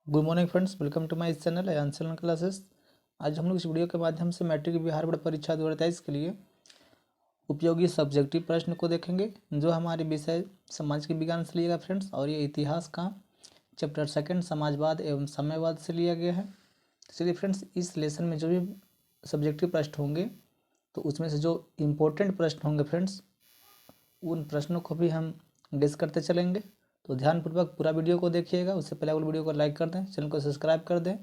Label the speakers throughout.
Speaker 1: Good morning friends, welcome to my channel answer classes. आज हम लोग इस वीडियो के माध्यम से मैट्रिक बिहार बोर्ड परीक्षा 2023 के लिए उपयोगी सब्जेक्टिव प्रश्न को देखेंगे, जो हमारे विषय समाज के विज्ञान से लिएगा फ्रेंड्स। और ये इतिहास का चैप्टर सेकंड समाजवाद एवं साम्यवाद से लिया गया है। चलिए फ्रेंड्स, इस लेसन में जो भी सब्जेक्टिव प्रश्न होंगे तो उसमें से जो इम्पोर्टेंट प्रश्न होंगे फ्रेंड्स, उन प्रश्नों को भी हम डिस्कस करते चलेंगे। तो ध्यानपूर्वक पूरा वीडियो को देखिएगा। उससे पहले वीडियो को लाइक कर दें, चैनल को सब्सक्राइब कर दें,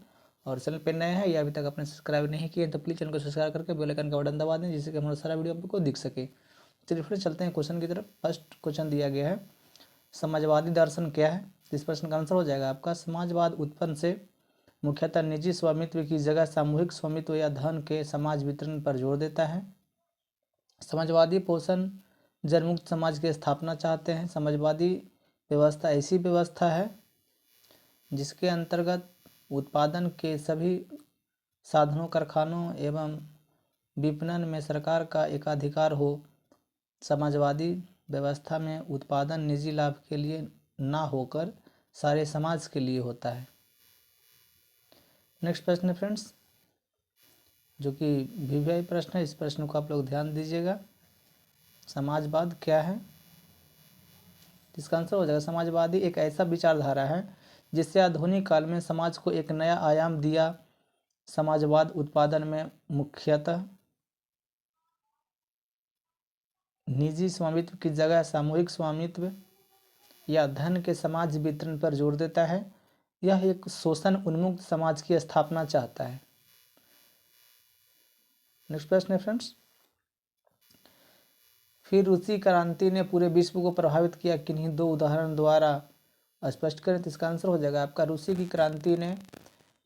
Speaker 1: और चैनल पर नए हैं या अभी तक आपने सब्सक्राइब नहीं किए तो प्लीज़ चैनल को सब्सक्राइब करके बेल आइकन का बटन दबा दें, जिससे कि हमारा सारा वीडियो आपको दिख सके। चलिए फिर चलते हैं क्वेश्चन की तरफ। फर्स्ट क्वेश्चन दिया गया है, समाजवादी दर्शन क्या है। इस प्रश्न का आंसर हो जाएगा आपका, समाजवाद उत्पन्न से मुख्यतः निजी स्वामित्व की जगह सामूहिक स्वामित्व या धन के समाज वितरण पर जोर देता है। समाजवादी पोषण जनमुक्त समाज की स्थापना चाहते हैं। समाजवादी व्यवस्था ऐसी व्यवस्था है जिसके अंतर्गत उत्पादन के सभी साधनों, कारखानों एवं विपणन में सरकार का एकाधिकार हो। समाजवादी व्यवस्था में उत्पादन निजी लाभ के लिए ना होकर सारे समाज के लिए होता है। नेक्स्ट प्रश्न है फ्रेंड्स, जो कि वीवीआई प्रश्न है। इस प्रश्न को आप लोग ध्यान दीजिएगा। समाजवाद क्या है, इसका आंसर हो जाएगा, समाजवादी एक ऐसा विचारधारा है जिससे आधुनिक काल में समाज को एक नया आयाम दिया। समाजवाद उत्पादन में मुख्यतः निजी स्वामित्व की जगह सामूहिक स्वामित्व या धन के समाज वितरण पर जोर देता है। यह एक शोषण उन्मुक्त समाज की स्थापना चाहता है। नेक्स्ट प्रश्न है फ्रेंड्स, फिर रूसी क्रांति ने पूरे विश्व को प्रभावित किया, किन्हीं दो उदाहरण द्वारा स्पष्ट करें। तो इसका आंसर हो जाएगा आपका, रूसी की क्रांति ने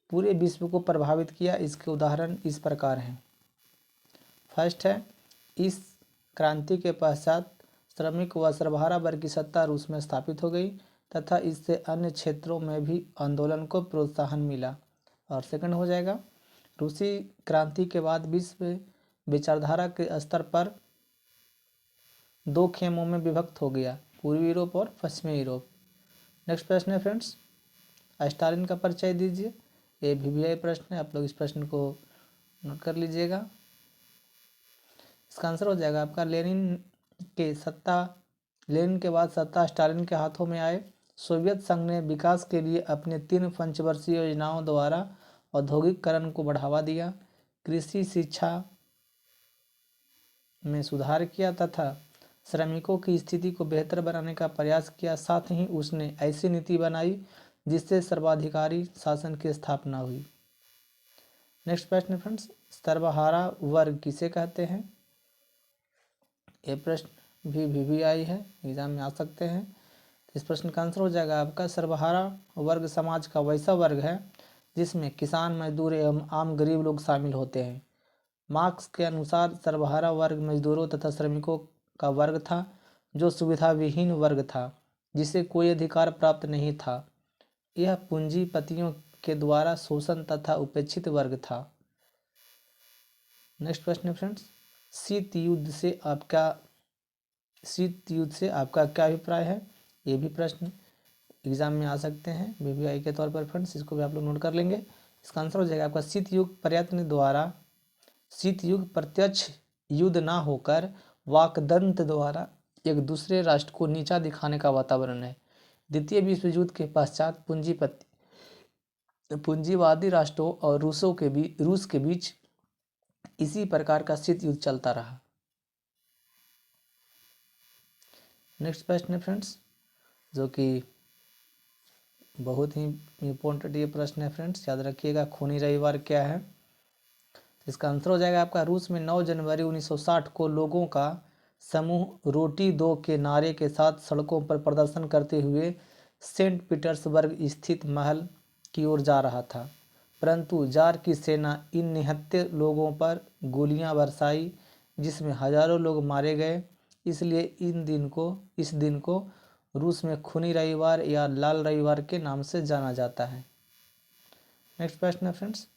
Speaker 1: पूरे विश्व को प्रभावित किया। इसके उदाहरण इस प्रकार हैं। फर्स्ट है, इस क्रांति के पश्चात श्रमिक व सर्वहारा वर्ग की सत्ता रूस में स्थापित हो गई तथा इससे अन्य क्षेत्रों में भी आंदोलन को प्रोत्साहन मिला। और सेकंड हो जाएगा, रूसी क्रांति के बाद विश्व विचारधारा के स्तर पर दो खेमों में विभक्त हो गया, पूर्वी यूरोप और पश्चिमी यूरोप। नेक्स्ट प्रश्न है फ्रेंड्स, स्टालिन का परिचय दीजिए। ये वीवीआई प्रश्न है, आप लोग इस प्रश्न को नोट कर लीजिएगा। इसका आंसर हो जाएगा आपका, लेनिन के बाद सत्ता स्टालिन के हाथों में आए। सोवियत संघ ने विकास के लिए अपने 3 पंचवर्षीय योजनाओं द्वारा औद्योगिकरण को बढ़ावा दिया, कृषि शिक्षा में सुधार किया तथा श्रमिकों की स्थिति को बेहतर बनाने का प्रयास किया। साथ ही उसने ऐसी नीति बनाई जिससे सर्वाधिकारी शासन की स्थापना हुई। नेक्स्ट प्रश्न फ्रेंड्स, सर्वहारा वर्ग किसे कहते हैं। ये प्रश्न भी वीवीआई है, एग्जाम में आ सकते हैं। इस प्रश्न का आंसर हो जाएगा आपका, सर्वहारा वर्ग समाज का वैसा वर्ग है जिसमें किसान, मजदूर एवं आम गरीब लोग शामिल होते हैं। मार्क्स के अनुसार सर्वहारा वर्ग मजदूरों तथा श्रमिकों का वर्ग था, जो सुविधा विहीन वर्ग था, जिसे कोई अधिकार प्राप्त नहीं था। यह पूंजीपतियों के द्वारा शोषण तथा उपेक्षित वर्ग था। नेक्स्ट प्रश्न फ्रेंड्स, शीत युद्ध से आपका क्या अभिप्राय है। ये भी प्रश्न एग्जाम में आ सकते हैं वीवीआई के तौर पर फ्रेंड्स, इसको भी आप लोग नोट कर लेंगे। इसका आंसर हो जाएगा आपका, शीत युग प्रत्यक्ष युद्ध ना होकर वाकदंत द्वारा एक दूसरे राष्ट्र को नीचा दिखाने का वातावरण है। द्वितीय विश्व युद्ध के पश्चात पूंजीवादी राष्ट्रों और रूस के बीच इसी प्रकार का शीत युद्ध चलता रहा। नेक्स्ट प्रश्न है फ्रेंड्स, जो कि बहुत ही इम्पोर्टेंट ये प्रश्न है फ्रेंड्स, याद रखिएगा। खूनी रविवार क्या है। इसका आंसर हो जाएगा आपका, रूस में 9 जनवरी 1960 को लोगों का समूह रोटी दो के नारे के साथ सड़कों पर प्रदर्शन करते हुए सेंट पीटर्सबर्ग स्थित महल की ओर जा रहा था, परंतु जार की सेना इन निहत्थे लोगों पर गोलियां बरसाई, जिसमें हजारों लोग मारे गए। इसलिए इस दिन को रूस में खूनी रविवार या लाल रविवार के नाम से जाना जाता है। नेक्स्ट प्रश्न है फ्रेंड्स,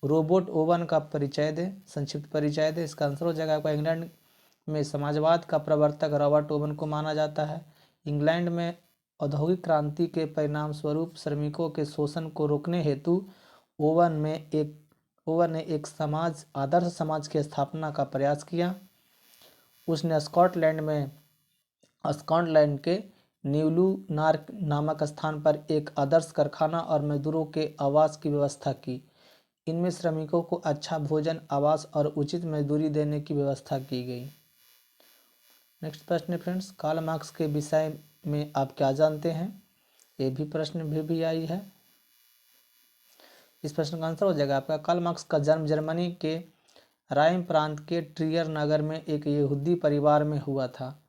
Speaker 1: रोबोट ओवन का परिचय दे, संक्षिप्त परिचय दे। इसका आंसर हो जाएगा आपका, इंग्लैंड में समाजवाद का प्रवर्तक रॉबर्ट ओवन को माना जाता है। इंग्लैंड में औद्योगिक क्रांति के परिणाम स्वरूप श्रमिकों के शोषण को रोकने हेतु ओवन ने एक आदर्श समाज की स्थापना का प्रयास किया। उसने स्कॉटलैंड के न्यूलूनार नामक स्थान पर एक आदर्श कारखाना और मजदूरों के आवास की व्यवस्था की। इनमें श्रमिकों को अच्छा भोजन, आवास और उचित मजदूरी देने की व्यवस्था की गई। नेक्स्ट प्रश्न है फ्रेंड्स, कार्ल मार्क्स के विषय में आप क्या जानते हैं? ये भी प्रश्न भी आई है। इस प्रश्न का आंसर हो जाएगा आपका, कार्ल मार्क्स का जन्म जर्मनी के राइन प्रांत के ट्रियर नगर में एक यहूदी परिवार में हुआ था।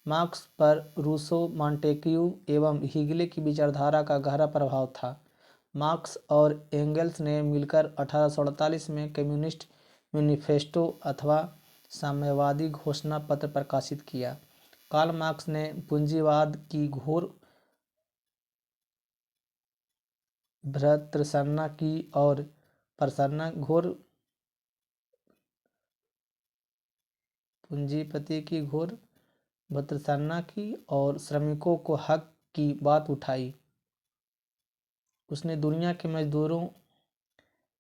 Speaker 1: मार्क्स पर रूसो, मॉन्टेक्यू एवं हीगले की विचारधारा का गहरा प्रभाव था। मार्क्स और एंगल्स ने मिलकर 1848 में कम्युनिस्ट मैनिफेस्टो अथवा साम्यवादी घोषणा पत्र प्रकाशित किया। कार्ल मार्क्स ने पूंजीवाद की घोर भर्त्सना की और पूंजीपति की घोर भर्त्सना की और श्रमिकों को हक की बात उठाई। उसने दुनिया के मजदूरों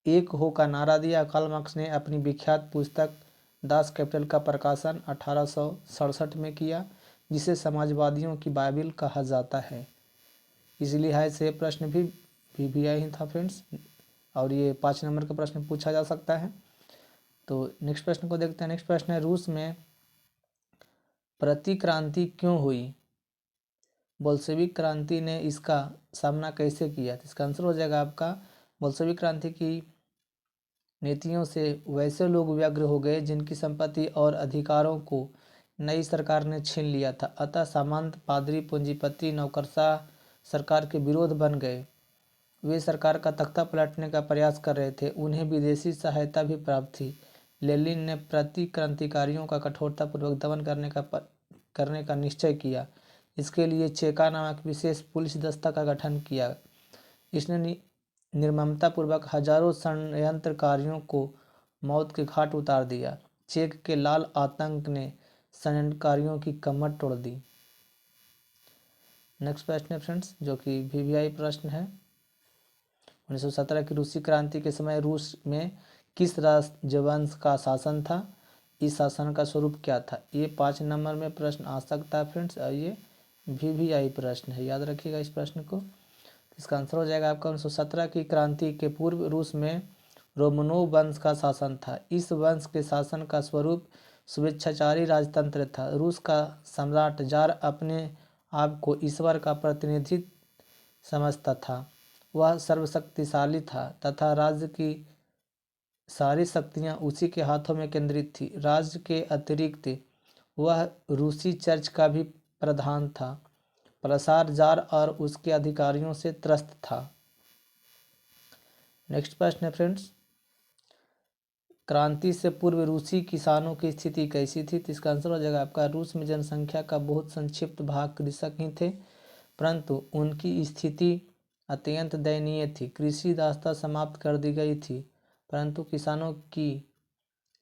Speaker 1: एक हो का नारा दिया। कार्ल मार्क्स ने अपनी विख्यात पुस्तक दास कैपिटल का प्रकाशन 1867 में किया, जिसे समाजवादियों की बाइबिल कहा जाता है। इस लिहाज से प्रश्न भी आया ही था फ्रेंड्स, और ये 5 नंबर का प्रश्न पूछा जा सकता है। तो नेक्स्ट प्रश्न को देखते हैं। नेक्स्ट प्रश्न है, रूस में प्रतिक्रांति क्यों हुई? बोल्शेविक क्रांति ने इसका सामना कैसे किया? तो इसका आंसर हो जाएगा आपका, बोल्शेविक क्रांति की नीतियों से वैसे लोग व्यग्र हो गए जिनकी संपत्ति और अधिकारों को नई सरकार ने छीन लिया था। अतः सामंत, पादरी, पूंजीपति, नौकरशाह सरकार के विरोध बन गए। वे सरकार का तख्ता पलटने का प्रयास कर रहे थे। उन्हें विदेशी सहायता भी प्राप्त थी। लेनिन ने प्रतिक्रांतिकारियों का कठोरतापूर्वक दमन करने का निश्चय किया। इसके लिए चेका नामक विशेष पुलिस दस्ता का गठन किया। इसने निर्ममतापूर्वक हजारों षड्यंत्रकारियों को मौत के घाट उतार दिया। चेक के लाल आतंक ने षड्यंत्रकारियों की कमर तोड़ दी। नेक्स्ट प्रश्न है फ्रेंड्स, जो कि VVI प्रश्न है। 1917 की रूसी क्रांति के समय रूस में किस राजवंश का शासन था? इस शासन का स्वरूप क्या था? ये 5 नंबर में प्रश्न आ सकता है फ्रेंड्स, और ये VVI प्रश्न है, याद रखिएगा इस प्रश्न को। इसका आंसर हो जाएगा आपका 1917 की क्रांति के पूर्व रूस में रोमनोव वंश का शासन था। इस वंश के शासन का स्वरूप स्वेच्छाचारी राजतंत्र था। रूस का सम्राट जार अपने आप को ईश्वर का प्रतिनिधि समझता था। वह सर्वशक्तिशाली था तथा राज्य की सारी शक्तियां उसी के हाथों में केंद्रित थी। राज्य के अतिरिक्त वह रूसी चर्च का भी प्रधान था। प्रसार जार और उसके अधिकारियों से त्रस्त था। नेक्स्ट प्रश्न है फ्रेंड्स, क्रांति से पूर्व रूसी किसानों की स्थिति कैसी थी? तो इसका आंसर हो जाएगा आपका, रूस में जनसंख्या का बहुत संक्षिप्त भाग कृषक ही थे, परंतु उनकी स्थिति अत्यंत दयनीय थी। कृषि दास्ता समाप्त कर दी गई थी, परंतु किसानों की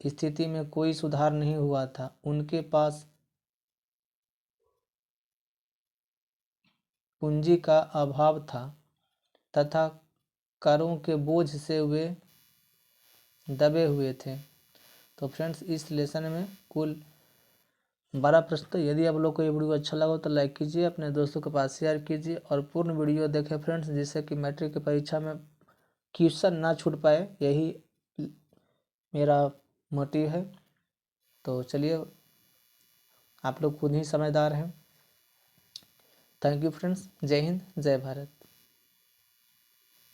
Speaker 1: स्थिति में कोई सुधार नहीं हुआ था। उनके पास पूंजी का अभाव था तथा करों के बोझ से वे दबे हुए थे। तो फ्रेंड्स, इस लेसन में कुल 12 प्रश्न थे। यदि आप लोग को ये वीडियो अच्छा लगा तो लाइक कीजिए, अपने दोस्तों के पास शेयर कीजिए और पूर्ण वीडियो देखें फ्रेंड्स, जिससे कि मैट्रिक की परीक्षा में क्वेश्चन ना छूट पाए। यही मेरा मोटिव है। तो चलिए, आप लोग खुद ही समझदार हैं। Thank you friends. जय हिंद, जय भारत।